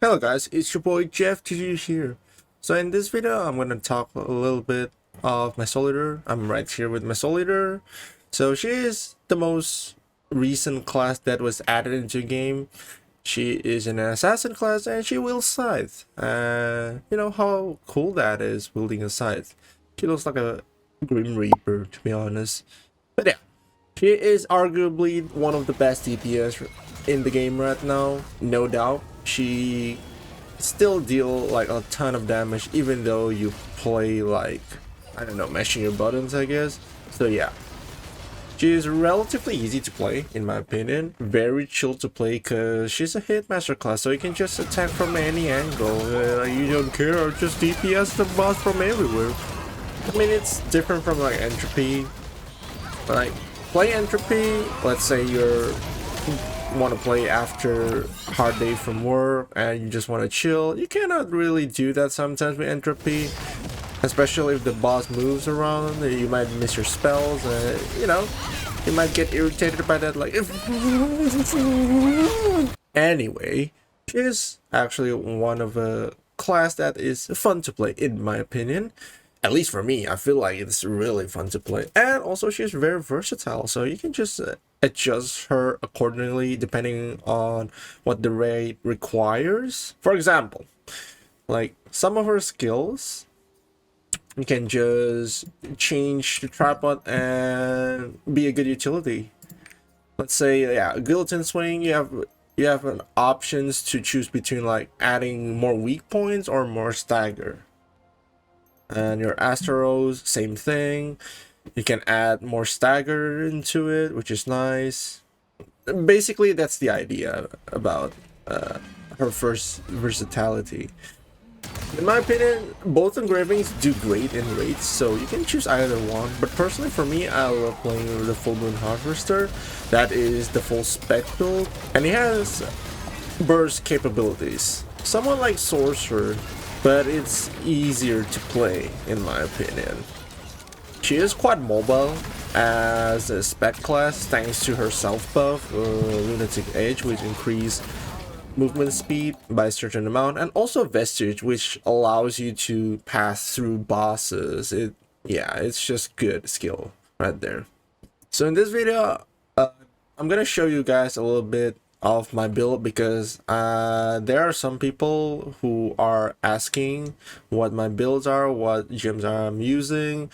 Hello guys, it's your boy Jeff TG here. So in this video I'm gonna talk a little bit of my Souleater. I'm right here with my Souleater. So she is the most recent class that was added into the game. She is an assassin class and she wields scythe. You know how cool that is, wielding a scythe. She looks like a Grim Reaper, to be honest. But yeah, she is arguably one of the best DPS in the game right now, no doubt. She still deal like a ton of damage even though you play like, I don't know, mashing your buttons, I guess. So yeah, she is relatively easy to play in my opinion, very chill to play because she's a hitmaster class, so you can just attack from any angle. You don't care, just DPS the boss from everywhere. I mean, it's different from like entropy. Like, play entropy, let's say you're want to play after a hard day from work and you just want to chill. You cannot really do that sometimes with entropy, especially if the boss moves around. You might miss your spells, you know, you might get irritated by that, like anyway, she is actually one of a class that is fun to play in my opinion. At least for me, I feel like it's really fun to play. And also she's very versatile, so you can just adjust her accordingly depending on what the raid requires. For example, like some of her skills, you can just change the tripod and be a good utility. Let's say, yeah, guillotine swing, you have an options to choose between like adding more weak points or more stagger. And your Asteros, same thing. You can add more stagger into it, which is nice. Basically, that's the idea about her first versatility. In my opinion, both engravings do great in raids, so you can choose either one. But personally, for me, I love playing the Full Moon Harvester. That is the full spec build, and it has burst capabilities. Someone like Sorcerer, but it's easier to play in my opinion. She is quite mobile as a spec class thanks to her self buff, Lunatic Edge, which increase movement speed by a certain amount, and also Vestige, which allows you to pass through bosses. Yeah, it's just good skill right there. So in this video, I'm gonna show you guys a little bit of my build because there are some people who are asking what my builds are, what gems I'm using,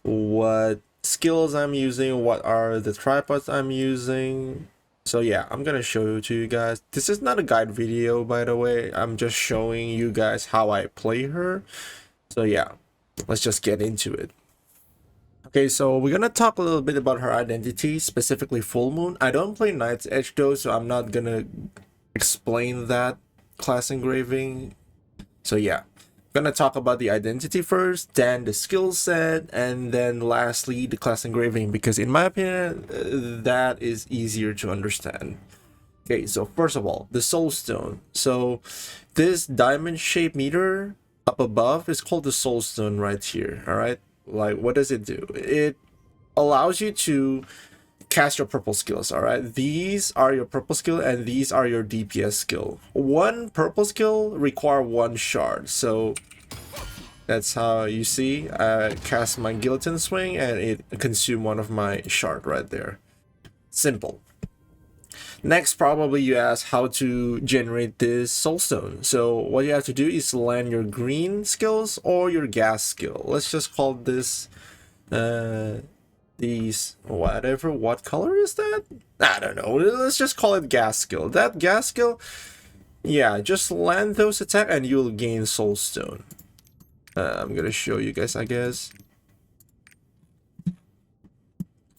what skills I'm using, what are the tripods I'm using. So yeah, I'm gonna show it to you guys. This is not a guide video, by the way. I'm just showing you guys how I play her. So yeah, let's just get into it. Okay, so we're gonna talk a little bit about her identity, specifically Full Moon. I don't play Knight's Edge though, so I'm not gonna explain that class engraving. So yeah, I'm gonna talk about the identity first, then the skill set, and then lastly the class engraving, because in my opinion, that is easier to understand. Okay, so first of all, the Soul Stone. So this diamond shaped meter up above is called the Soul Stone right here, alright? Like, what does it do? It allows you to cast your purple skills. All right, these are your purple skill and these are your DPS skill. One purple skill require one shard, so that's how you see I cast my guillotine swing and it consumed one of my shard right there. Simple. Next, probably you ask how to generate this soulstone. So what you have to do is land your green skills or your gas skill. Let's just call this these whatever. What color is that? I don't know. Let's just call it gas skill. That gas skill, yeah, just land those attack and you'll gain soulstone. I'm gonna show you guys, I guess.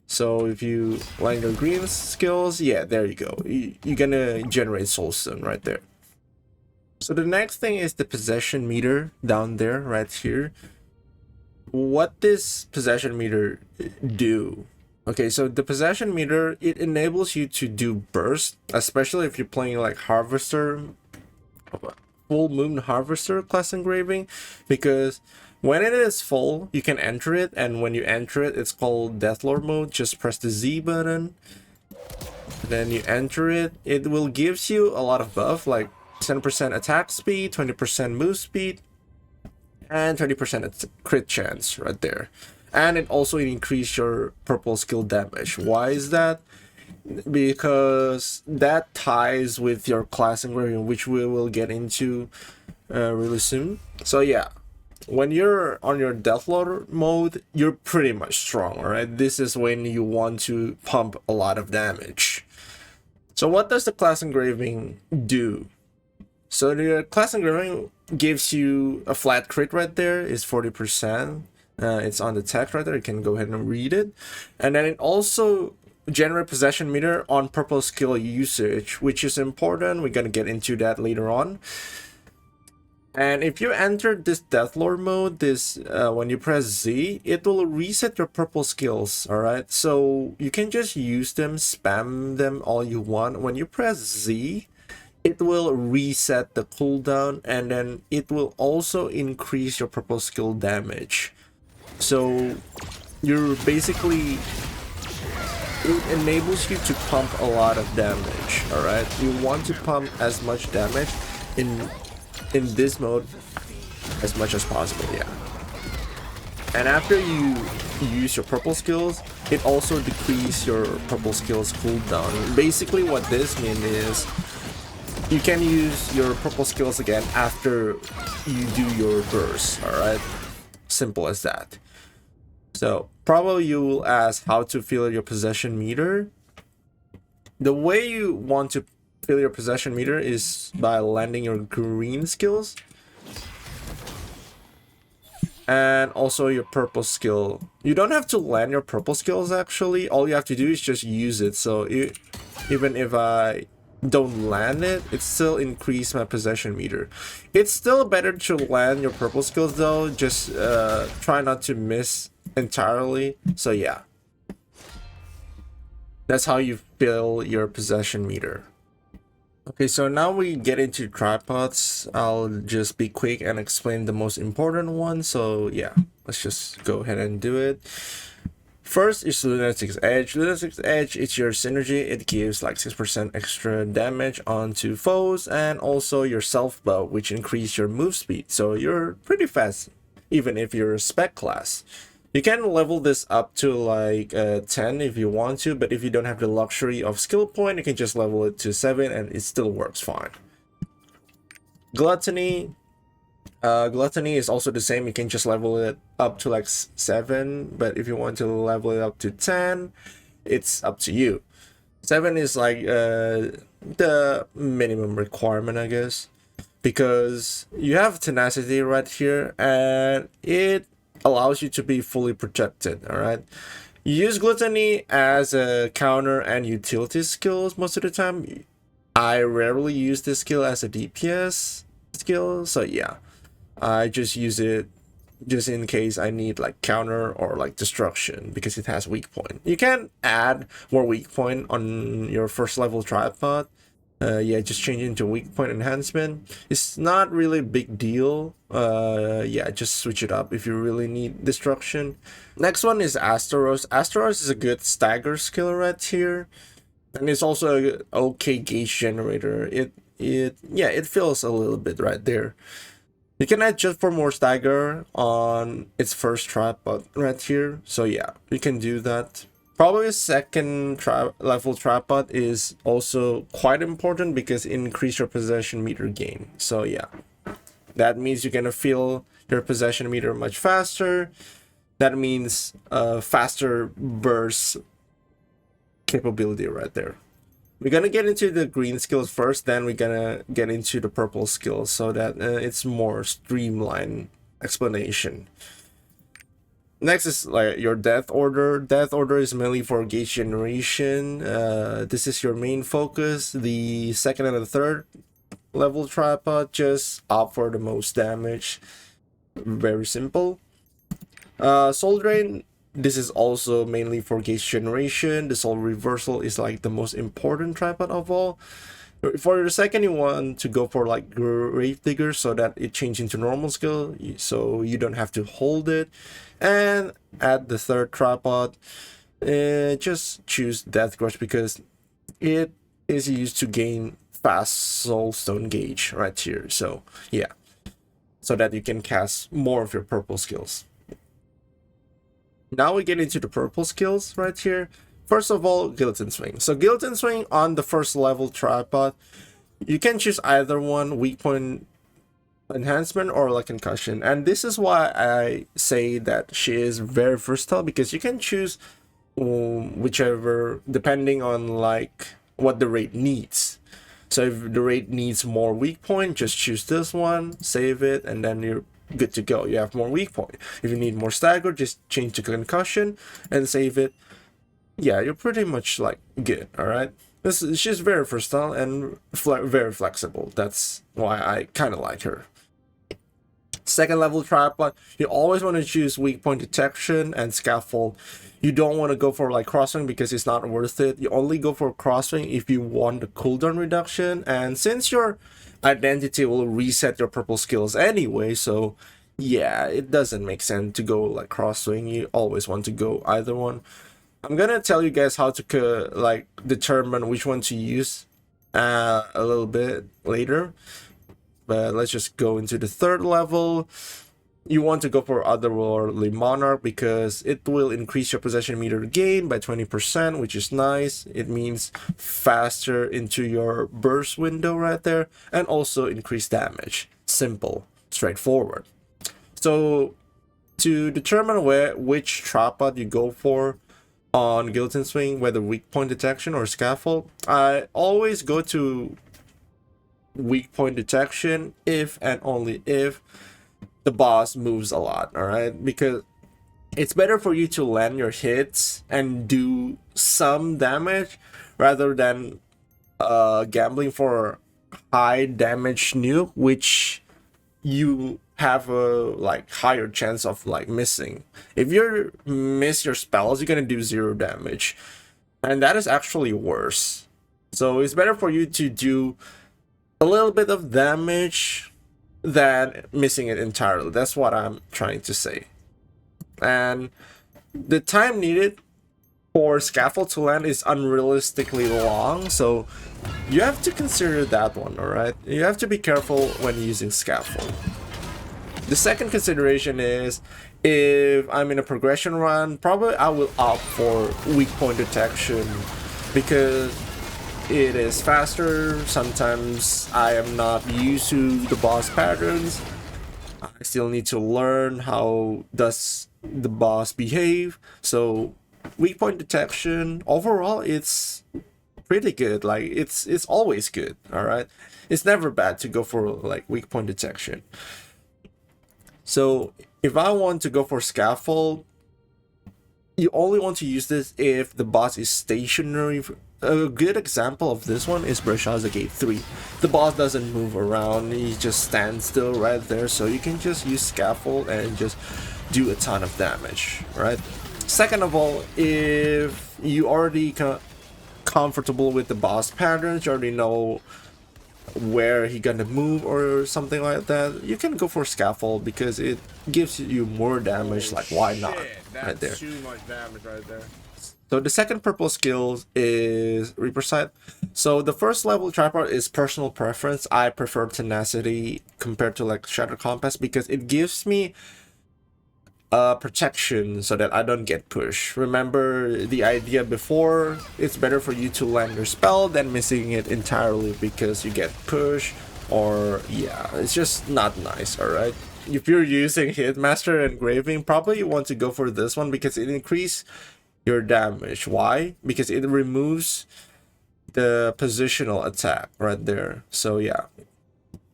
So if you land your green skills, yeah, there you go. You're gonna generate soulstone right there. So the next thing is the possession meter down there, right here. What this possession meter do? Okay, so the possession meter, it enables you to do burst, especially if you're playing like Harvester, Full Moon Harvester class engraving, because when it is full, you can enter it, and when you enter it, it's called Deathlord mode. Just press the Z button, then you enter it. It will gives you a lot of buff, like 10% attack speed, 20% move speed, and 20% crit chance right there. And it also increases your purple skill damage. Why is that? Because that ties with your class engraving, which we will get into really soon. So yeah, when you're on your Deathlord mode, you're pretty much strong, alright? This is when you want to pump a lot of damage. So what does the class engraving do? So the class engraving gives you a flat crit right there, is 40%. It's on the text right there, you can go ahead and read it. And then it also generate possession meter on purple skill usage, which is important. We're gonna get into that later on. And if you enter this Deathlord mode, this when you press Z, it will reset your purple skills. All right, so you can just use them, spam them all you want. When you press Z, it will reset the cooldown, and then it will also increase your purple skill damage. So you're basically, it enables you to pump a lot of damage. All right, you want to pump as much damage in this mode as much as possible. Yeah, and after you use your purple skills, it also decreases your purple skills cooldown. Basically what this means is you can use your purple skills again after you do your burst. All right, simple as that. So probably you will ask how to fill your possession meter. The way you want to fill your possession meter is by landing your green skills and also your purple skill. You don't have to land your purple skills actually. All you have to do is just use it. So even if I don't land it, it still increase my possession meter. It's still better to land your purple skills though. Just try not to miss entirely. So yeah, that's how you fill your possession meter. Okay, so now we get into tripods. I'll just be quick and explain the most important one. So yeah, let's just go ahead and do it. First is Lunatic's Edge. Lunatic's Edge is your synergy. It gives like 6% extra damage onto foes, and also your self bow, which increase your move speed. So you're pretty fast, even if you're a spec class. You can level this up to like 10 if you want to, but if you don't have the luxury of skill point, you can just level it to 7 and it still works fine. Gluttony. Gluttony is also the same. You can just level it up to like 7, but if you want to level it up to 10, it's up to you. 7 is like the minimum requirement, I guess, because you have tenacity right here and it allows you to be fully protected. All right, you use Gluttony as a counter and utility skills most of the time. I rarely use this skill as a DPS skill, so yeah, I just use it just in case I need like counter or like destruction, because it has weak point. You can add more weak point on your first level tripod. Yeah, just change it into weak point enhancement. It's not really a big deal. Yeah, just switch it up if you really need destruction. Next one is Asteros. Asteros is a good stagger skill right here, and it's also a okay gauge generator. It fills a little bit right there. You can add just for more stagger on its first tripod right here. So yeah, you can do that. Probably a second level tripod is also quite important because it increases your possession meter gain. So yeah, that means you're gonna fill your possession meter much faster. That means faster burst capability right there. We're gonna get into the green skills first, then we're gonna get into the purple skills so that it's more streamlined explanation. Next is like your Death Order. Death Order is mainly for gauge generation. This is your main focus. The second and the third level tripod, just opt for the most damage. Very simple. Soul Drain. This is also mainly for gauge generation. The Soul Reversal is like the most important tripod of all. For the second, you want to go for like Grave Digger so that it changes into normal skill, so you don't have to hold it. And at the third tripod, just choose Death Grudge because it is used to gain fast soulstone gauge right here. So yeah, so that you can cast more of your purple skills. Now we get into the purple skills right here. First of all, Guillotine Swing. So Guillotine Swing on the first level tripod, you can choose either one, weak point enhancement or like concussion. And this is why I say that she is very versatile, because you can choose whichever depending on like what the raid needs. So if the raid needs more weak point, just choose this one, save it, and then you're good to go. You have more weak point. If you need more stagger, just change to concussion and save it. Yeah, you're pretty much like good. All right, she's very versatile and very flexible. That's why I kind of like her. Second level tripod, you always want to choose weak point detection and scaffold. You don't want to go for like crosswing because it's not worth it. You only go for crosswing if you want the cooldown reduction, and since your identity will reset your purple skills anyway, so yeah, it doesn't make sense to go like crosswing. You always want to go either one. I'm gonna tell you guys how to like determine which one to use a little bit later, but let's just go into the third level. You want to go for Otherworldly Monarch because it will increase your possession meter gain by 20%, which is nice. It means faster into your burst window right there, and also increase damage. Simple, straightforward. So to determine which tripod you go for on Guillotine Swing, whether weak point detection or scaffold, I always go to weak point detection if and only if the boss moves a lot. All right, because it's better for you to land your hits and do some damage rather than gambling for high damage nuke, which you have a like higher chance of like missing. If you miss your spells, you're gonna do 0 damage, and that is actually worse. So it's better for you to do a little bit of damage than missing it entirely. That's what I'm trying to say. And the time needed for scaffold to land is unrealistically long, so you have to consider that one. All right, you have to be careful when using scaffold. The second consideration is if I'm in a progression run, probably I will opt for weak point detection because it is faster. Sometimes I am not used to the boss patterns. I still need to learn how does the boss behave. So weak point detection overall, it's pretty good. Like it's always good. All right, it's never bad to go for like weak point detection. So if I want to go for scaffold, you only want to use this if the boss is stationary. A good example of this one is Breshaza Gate 3. The boss doesn't move around, he just stands still right there, so you can just use scaffold and just do a ton of damage, right? Second of all, if you already comfortable with the boss patterns, you already know where he gonna move or something like that, you can go for scaffold because it gives you more damage. Like why not? Right there. Too much damage right there. So the second purple skill is Reaper Sight. So the first level tripod is personal preference. I prefer Tenacity compared to like Shatter Compass because it gives me protection so that I don't get pushed. Remember the idea before, it's better for you to land your spell than missing it entirely because you get pushed, or yeah, it's just not nice. All right, if you're using Hitmaster Engraving, probably you want to go for this one because it increases your damage. Why? Because it removes the positional attack right there. So yeah,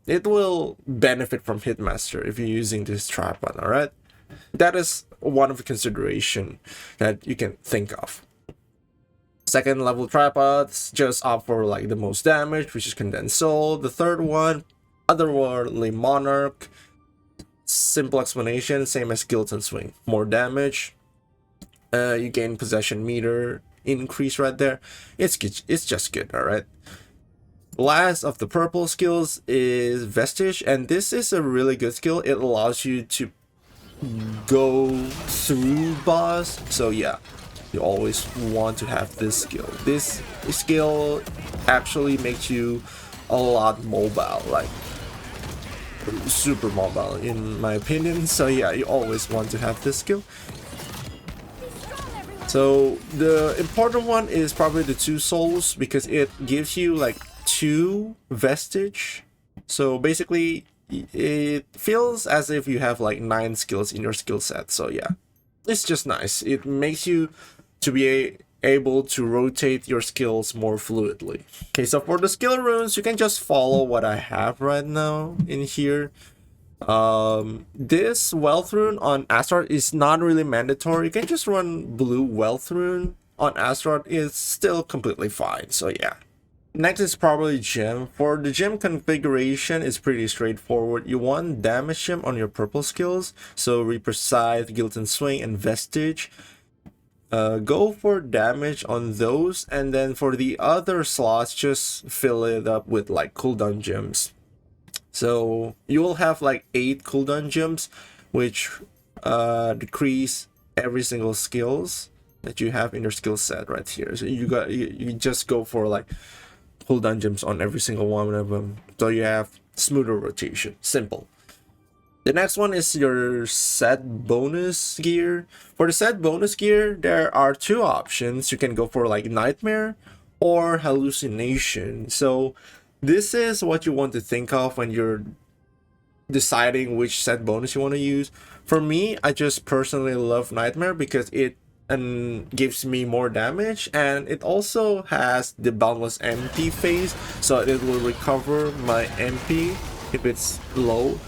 it will benefit from Hitmaster if you're using this tripod. All right, that is one of the consideration that you can think of. Second level tripods just opt for like the most damage, which is Condensed Soul. The third one, Otherworldly Monarch. Simple explanation, same as Guillotine Swing, more damage. You gain possession meter increase right there. It's good. It's just good. All right. Last of the purple skills is Vestige, and this is a really good skill. It allows you to go through boss. So yeah, you always want to have this skill. This skill actually makes you a lot mobile, like super mobile in my opinion. So yeah, you always want to have this skill. So the important one is probably the 2 souls, because it gives you like 2 vestige. So basically it feels as if you have like 9 skills in your skill set. So yeah, it's just nice. It makes you to be able to rotate your skills more fluidly. Okay, so for the skill runes, you can just follow what I have right now in here. This wealth rune on Astaroth is not really mandatory. You can just run blue wealth rune on Astaroth. It's still completely fine. So yeah. Next is probably gem. For the gem configuration, it's pretty straightforward. You want damage gem on your purple skills, so Reaper Scythe, Guilt and Swing, and Vestige. Go for damage on those, and then for the other slots, just fill it up with like cooldown gems. So you will have like 8 cooldown gems, which decrease every single skills that you have in your skill set right here. So you just go for like cooldown gems on every single one of them, so you have smoother rotation. Simple. The next one is your set bonus gear. For the set bonus gear, there are 2 options. You can go for like nightmare or hallucination. So this is what you want to think of when you're deciding which set bonus you want to use. For me, I just personally love nightmare because it gives me more damage, and it also has the boundless MP phase, so it will recover my MP if it's low.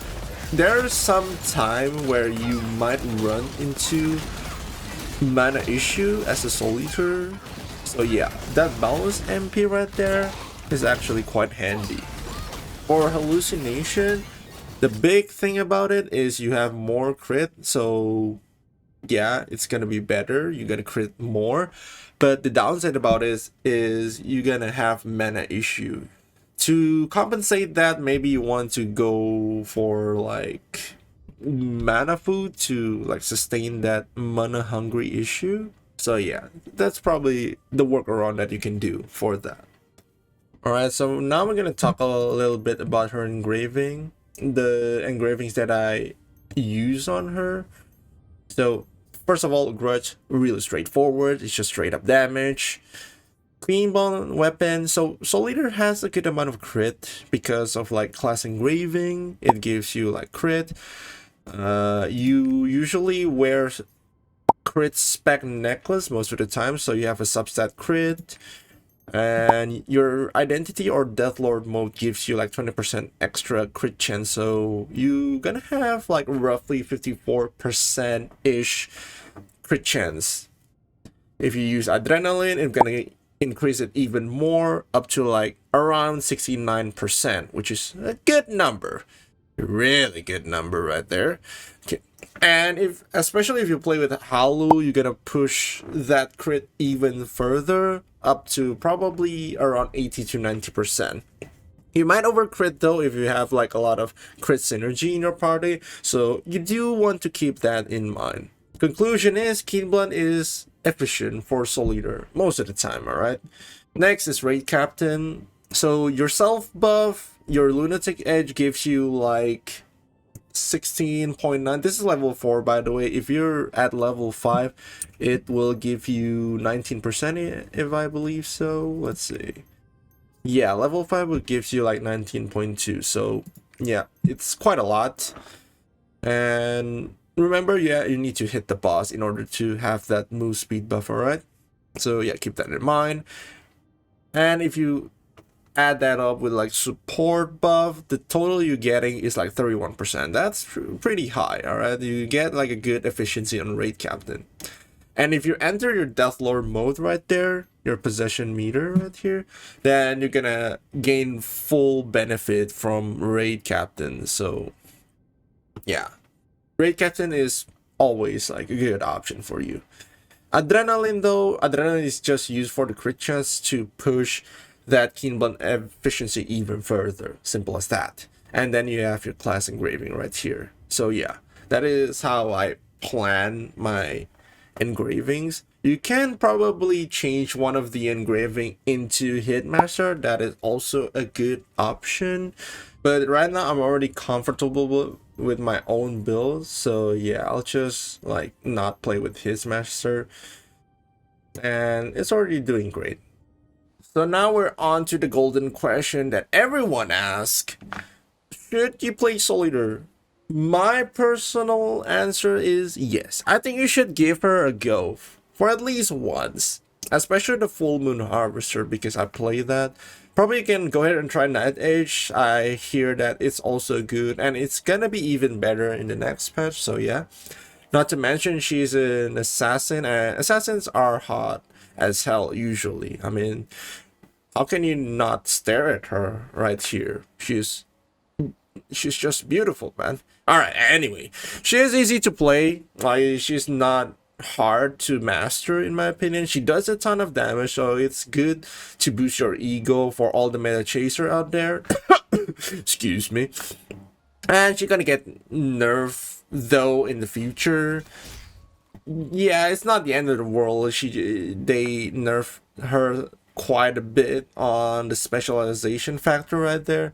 There's some time where you might run into mana issue as a Souleater. So yeah, that boundless MP right there is actually quite handy. For hallucination, the big thing about it is you have more crit, so yeah, it's gonna be better. You're gonna crit more, but the downside about it is you're gonna have mana issue. To compensate that, maybe you want to go for like mana food to like sustain that mana hungry issue. So yeah, that's probably the workaround that you can do for that. Alright, so now we're gonna talk a little bit about her engraving, the engravings that I use on her. So first of all, Grudge, really straightforward. It's just straight up damage. Queen Bond weapon. So Souleater has a good amount of crit because of like class engraving. It gives you like crit. You usually wear crit spec necklace most of the time, so you have a substat crit. And your identity or Deathlord mode gives you like 20% extra crit chance, so you gonna have like roughly 54% ish crit chance. If you use adrenaline, it's gonna increase it even more, up to like around 69%, which is a good number. Really good number right there. Okay. And especially if you play with Halu, you're gonna push that crit even further, up to probably around 80 to 90%. You might overcrit though if you have like a lot of crit synergy in your party, so you do want to keep that in mind. Conclusion is, Keenblunt is efficient for Souleater most of the time, alright? Next is Raid Captain. So your self buff, your Lunatic Edge gives you like 16.9. This is level 4, by the way. If you're at level 5, it will give you 19%, if I believe so. Let's see. Yeah, level 5 will gives you like 19.2. So yeah, it's quite a lot. And remember, yeah, you need to hit the boss in order to have that move speed buff, alright? So yeah, keep that in mind. And if you add that up with like support buff, the total you're getting is like 31%. That's pretty high, alright? You get like a good efficiency on Raid Captain. And if you enter your Deathlord mode right there, your possession meter right here, then you're gonna gain full benefit from Raid Captain. So yeah, Raid Captain is always like a good option for you. Adrenaline though, adrenaline is just used for the crit chance to push that Keenblunt efficiency even further. Simple as that. And then you have your class engraving right here. So yeah, that is how I plan my engravings. You can probably change one of the engraving into Hitmaster. That is also a good option. But right now I'm already comfortable with my own build. So yeah, I'll just like not play with Hitmaster. And it's already doing great. So now we're on to the golden question that everyone asks. Should you play Souleater? My personal answer is yes. I think you should give her a go for at least once, especially the Full Moon Harvester, because I play that. Probably you can go ahead and try Night Age. I hear that it's also good and it's gonna be even better in the next patch. So yeah, not to mention she's an assassin, and assassins are hot as hell usually. I mean, how can you not stare at her right here? She's just beautiful, man. All right, anyway, she is easy to play. Like, she's not hard to master in my opinion. She does a ton of damage, so it's good to boost your ego for all the meta chaser out there. Excuse me. And she's gonna get nerfed though in the future. Yeah, it's not the end of the world. They nerf her quite a bit on the specialization factor right there.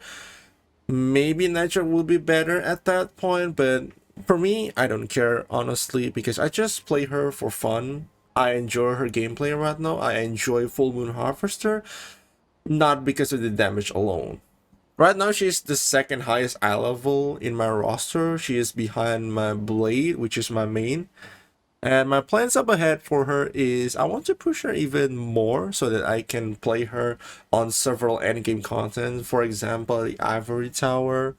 Maybe Nitro will be better at that point, but for me, I don't care, honestly, because I just play her for fun. I enjoy her gameplay right now. I enjoy Full Moon Harvester, not because of the damage alone. Right now, she's the second highest eye level in my roster. She is behind my Blade, which is my main. And my plans up ahead for her is I want to push her even more so that I can play her on several endgame content. For example, the Ivory Tower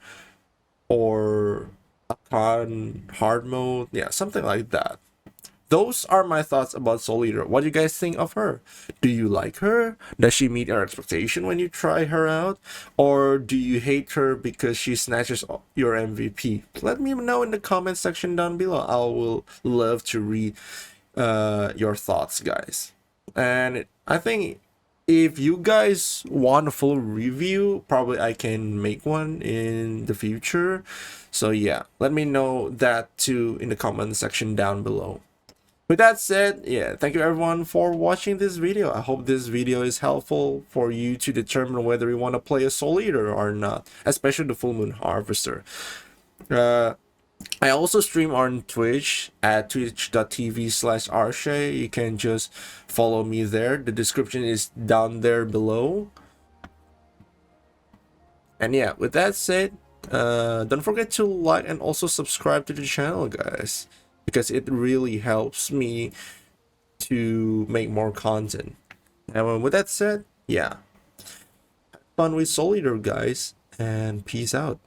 or Akan hard mode. Yeah, something like that. Those are my thoughts about Souleater. What do you guys think of her? Do you like her? Does she meet your expectation when you try her out? Or do you hate her because she snatches your MVP? Let me know in the comment section down below. I will love to read your thoughts, guys. And I think if you guys want a full review, probably I can make one in the future. So yeah, let me know that too in the comment section down below. With that said, yeah, thank you everyone for watching this video. I hope this video is helpful for you to determine whether you want to play a Souleater or not, especially the Full Moon Harvester. I also stream on Twitch at twitch.tv/Arshay. You can just follow me there. The description is down there below. And yeah, with that said, don't forget to like and also subscribe to the channel, guys, because it really helps me to make more content. And with that said, yeah, have fun with Souleater, guys, and peace out.